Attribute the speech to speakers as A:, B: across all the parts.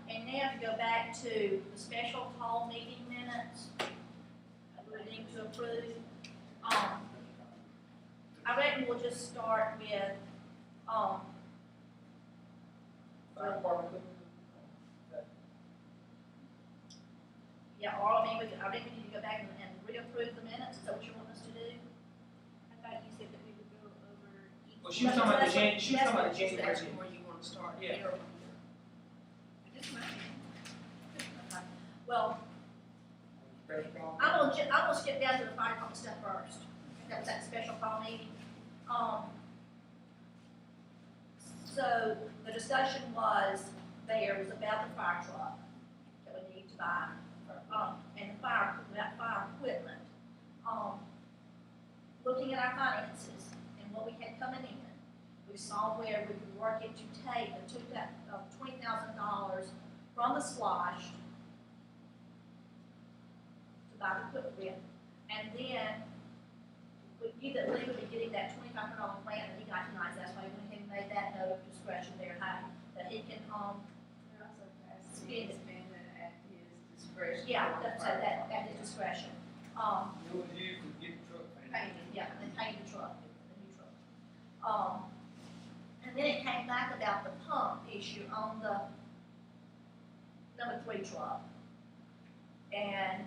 A: And now to go back to the special call meeting minutes, we need to approve. I reckon we'll just start with,
B: Fire department.
A: yeah, or I reckon we need to go back and reapprove the minutes. Is that what you want us to do?
C: I thought you said that we would go over each.
B: Well, she was talking about the January. She was talking about the
A: That's
B: January.
A: where you want to start.
B: Yeah.
A: Here.
C: Just mine.
A: Okay. Well, I'm gonna skip down to the fire department stuff first. That was that special call meeting. So the discussion was about the fire truck that we need to buy, and about fire equipment. Looking at our finances and what we had coming in, we saw where we could work it to take $20,000 from the SPLOST to buy the equipment, and then we would be getting that $2,500 grant that he got tonight. That's why we went ahead and made that note of discretion there, that he can spend it.
C: At his discretion.
A: Yeah, that's at his discretion.
B: It was you to get the truck.
A: And paint the truck, the new truck. And then it came back about the pump issue on the number 3 truck. And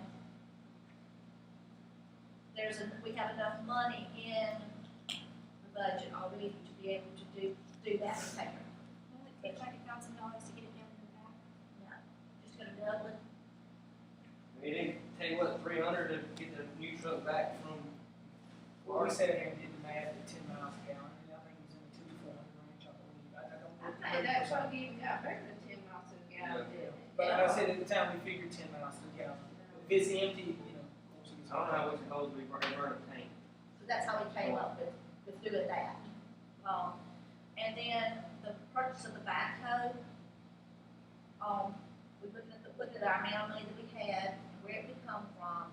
A: we have enough money in the budget already to be able to do that repair.
C: Will it take like $1,000 to get it down in the back?
A: No, just gonna double it.
D: We didn't tell you what, 300 to get the new truck back from.
B: Well, we sat here and did the math at 10 miles a gallon, and I think it was in the 2 to 400 range, I believe. I don't know.
C: I think that truck even got better than 10 miles to the gallon, didn't it?
B: But like I said at the time, we figured 10 miles to the gallon. If it's empty, you know, of course it's
D: I don't know how it's supposed to be burning a tank.
A: So that's how we came up with doing that. And then the purchase of the backhoe, we looked at our amount of money that we had, and where it would come from.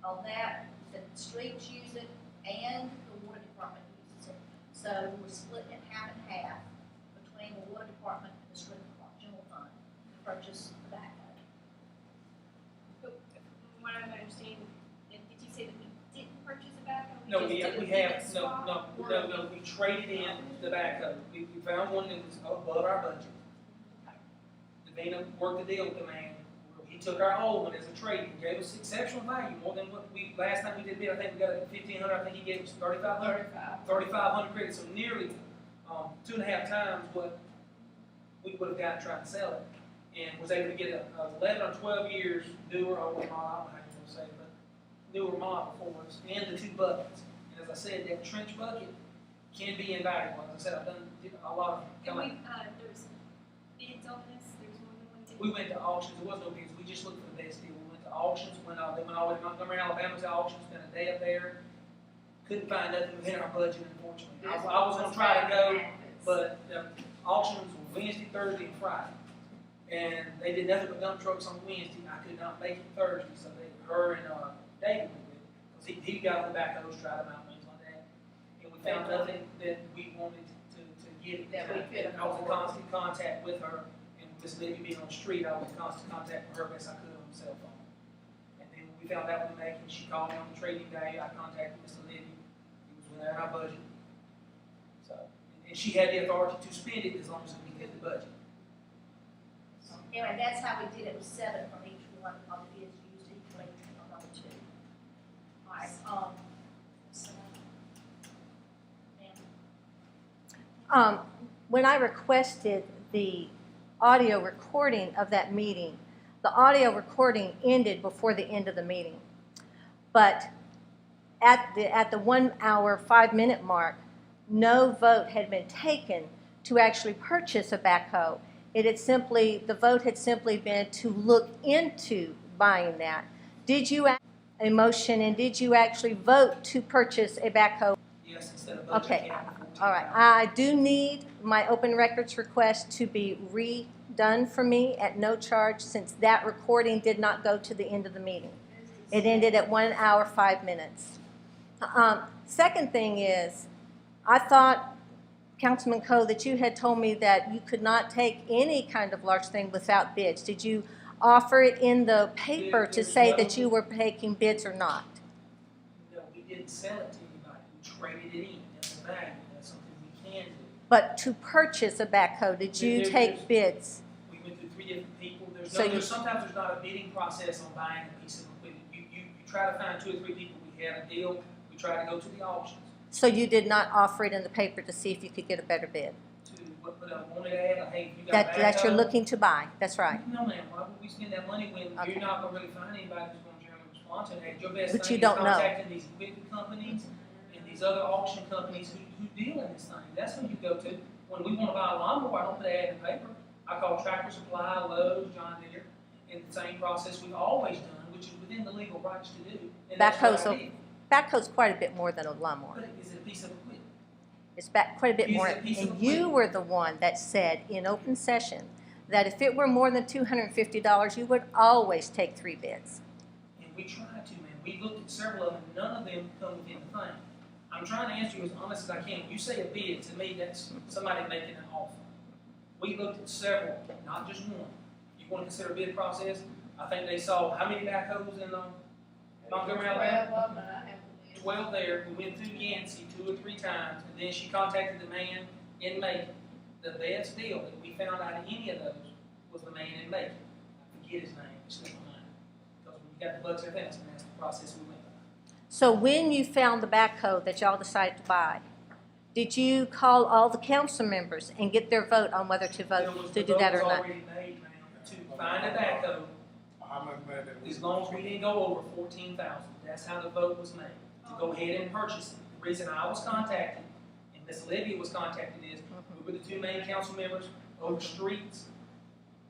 A: On that, we said the streets use it and the water department uses it. So we're splitting it half and half between the water department and the street department, general fund, to purchase the backhoe.
C: But from what I'm understanding, did you say that we didn't purchase a backhoe?
B: No,
C: just
B: we
C: did a
B: have,
C: big
B: no,
C: swap?
B: we traded in the backhoe. We found one that was above our budget. Davina worked the deal with the man. He took our old one as a trade and gave us exceptional value, more than what last time we did bid, I think we got it at 1,500, I think he gave us 3,500 credits, so nearly 2.5 times what we would have got trying to sell it. And was able to get a 11 or 12 years newer, older model, I don't know how you want to say it, but newer model for us, and the 2 buckets. And as I said, that trench bucket can be invaluable. As I said, did a lot of
C: And there's bids on this, there's more than one bid?
B: We went to auctions, there was no bids, we just looked for the best deal. We went to auctions, they went all the way to Montgomery, Alabama to auctions, spent a day up there. Couldn't find nothing within our budget, unfortunately. I was gonna try to go, but auctions were Wednesday, Thursday, and Friday. And they did nothing but dump trucks on Wednesday. I could not make it Thursday, so her and David went with it. Because he got on the backhoes, tried them out, things like that. And we found nothing that we wanted to get.
A: That we could
B: I was in constant contact with her. And Miss Libby being on the street, I was in constant contact with her best I could on the cell phone. And then when we found out when making, she called me on the trading day. I contacted Mr. Libby. It was within our budget. So, and she had the authority to spend it as long as we hit the budget.
A: Anyway, that's how we did it, with 7 from each one, because it is used equally on number 2. All right, so,
E: When I requested the audio recording of that meeting, the audio recording ended before the end of the meeting. But at the 1 hour, 5 minute mark, no vote had been taken to actually purchase a backhoe. The vote had simply been to look into buying that. Did you ask a motion, and did you actually vote to purchase a backhoe?
B: Yes, instead of budget.
E: Okay, all right. I do need my open records request to be redone for me at no charge, since that recording did not go to the end of the meeting. It ended at 1 hour, 5 minutes. Second thing is, I thought Councilman Coe, that you had told me that you could not take any kind of large thing without bids. Did you offer it in the paper to say that you were taking bids or not?
B: No, we didn't sell it to anybody. We traded it in. That's a value. That's something we can do.
E: But to purchase a backhoe, did you take bids?
B: We went through 3 different people. Sometimes there's not a bidding process on buying a piece of equipment. You try to find 2 or 3 people. We had a deal. We tried to go to the auctions.
E: So you did not offer it in the paper to see if you could get a better bid?
B: To put a wanted ad, hey, you got
E: That you're looking to buy, that's right.
B: No, ma'am. Why would we spend that money when
E: Okay.
B: you're not going to really find anybody who's going to generally respond to that? Your best
E: But
B: thing
E: you
B: is
E: don't know.
B: contacting these equipment companies and these other auction companies who deal in this thing. That's who you go to. When we want to buy a lawnmower, I don't put an ad in the paper. I call Tractor Supply, Lowe's, John Deere, and the same process we've always done, which is within the legal rights to do. And that's what I did.
E: Backhoe's quite a bit more than a lawnmower.
B: But is it a piece of equipment?
E: It's quite a bit
B: Is
E: more.
B: it a piece of
E: And you
B: equipment?
E: were the one that said in open session that if it were more than $250, you would always take 3 bids.
B: And we tried to, man. We looked at several of them, and none of them come within the thing. I'm trying to answer you as honest as I can. You say a bid, to me, that's somebody making an offer. We looked at several, not just one. You want to consider a bid process? I think they saw how many backhoes in Montgomery, Alabama? 12 there. We went through Yancey 2 or 3 times, and then she contacted the man in Macon. The best deal that we found out of any of those was the man in Macon. I forget his name, it's slipped my mind. Because when you got the bucks and everything, and that's the process we went through.
E: So when you found the backhoe that y'all decided to buy, did you call all the council members and get their vote on whether to vote to do that or
B: The vote was
E: not?
B: already made, ma'am, to find a backhoe, as long as we didn't go over 14,000. That's how the vote was made, to go ahead and purchase it. The reason I was contacted, and Miss Olivia was contacted, is we were the 2 main council members over streets.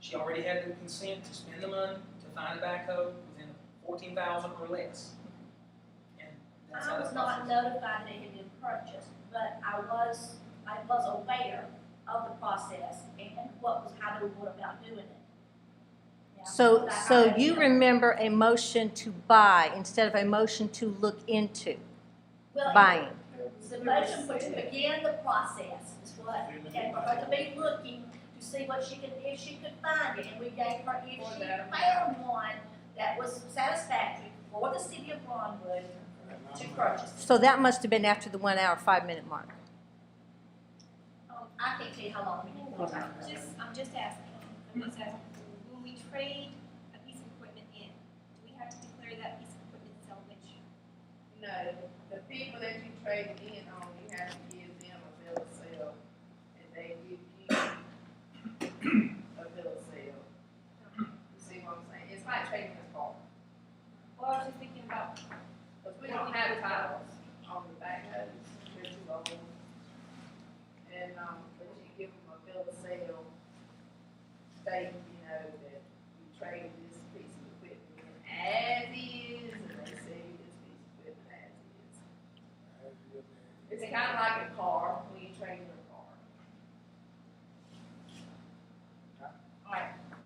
B: She already had the consent to spend the money to find a backhoe within 14,000 or less. And that's how
A: I
B: the
A: was not
B: process.
A: notified that it had been purchased, but I was aware of the process and how they went about doing it. Yeah,
E: So
A: I
E: you remember a motion to buy instead of a motion to look into
A: Well,
E: buying?
A: the motion for to begin the process is what, and for her to be looking to see what she could, if she could find it, and we gave her, if she found one that was satisfactory for the city of Bronwood to purchase.
E: So that must have been after the 1 hour, 5 minute mark.
A: I can't tell you how long we did it.
C: I'm just asking, when we trade a piece of equipment in, do we have to declare that piece of equipment salvage?
F: No, the people that you trade in on, you have to give them a bill of sale, and they give you a bill of sale. You see what I'm saying? It's like trading a car,
C: Well, I was just thinking about,
F: because we don't have titles on the backhoes, they're too old. And, but you give them a bill of sale, stating, you know, that you traded this piece of equipment in as is, and they sell you this piece of equipment as is. It's kind of like a car, when you trade in a